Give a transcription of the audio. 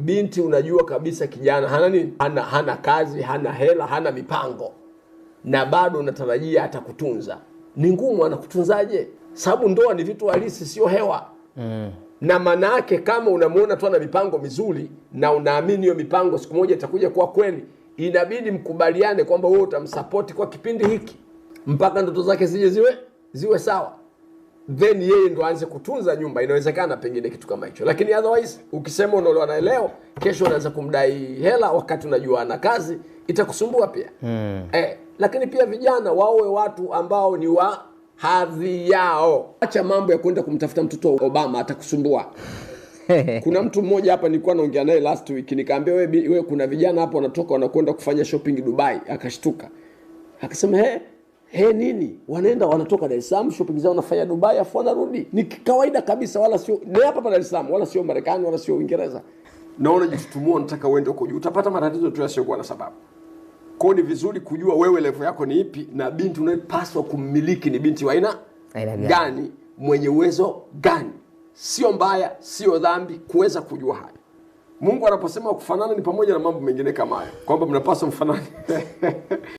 binti unajua kabisa kijana hana nini, hana kazi, hana hela, hana mipango, na bado unatarajia atakutunza. Ni ngumu. Anakutunzaje? Sababu ndoa ni vitu halisi, sio hewa. Na maana yake kama unamuona tu ana mipango mizuri na unaamini hiyo mipango siku moja itakuja kuwa kweli, inabidi mkubaliane kwamba wewe utamsupport kwa kipindi hiki mpaka ndoto zake ziwe sawa, then yeye ndo aanze kutunza nyumba. Inawezekana pengine kitu kama hicho, lakini otherwise ukisema unaolewa naye leo, kesho unaanza kumdai hela wakati unajua ana kazi, itakusumbua pia. Lakini pia vijana wawe watu ambao ni wa hadhi yao. Acha mambo ya kwenda kumtafuta mtoto wa Obama, atakusumbua. Kuna mtu mmoja hapa nilikuwa naongea naye last week, nikamwambia wewe kuna vijana hapa wanatoka wanakwenda kufanya shopping Dubai. Akashtuka. Akasema nini? Wanatoka Dar es Salaam shopping zao wanafanya Dubai afu wanarudi. Ni kawaida kabisa, wala sio ni hapa Dar es Salaam, wala sio Marekani, wala sio Uingereza. Naona jitutumua nataka uende huko juu, utapata matatizo tu yasiyokuwa na sababu. Kwa ni vizuri kujua wewe level yako ni ipi, na binti unayopaswa kummiliki ni binti wa aina gani, mwenye uwezo gani. Sio mbaya, sio dhambi kuweza kujua haya. Mungu anaposema kufanana ni pamoja na mambo mengine kama haya, kwamba mnapaswa mfanane.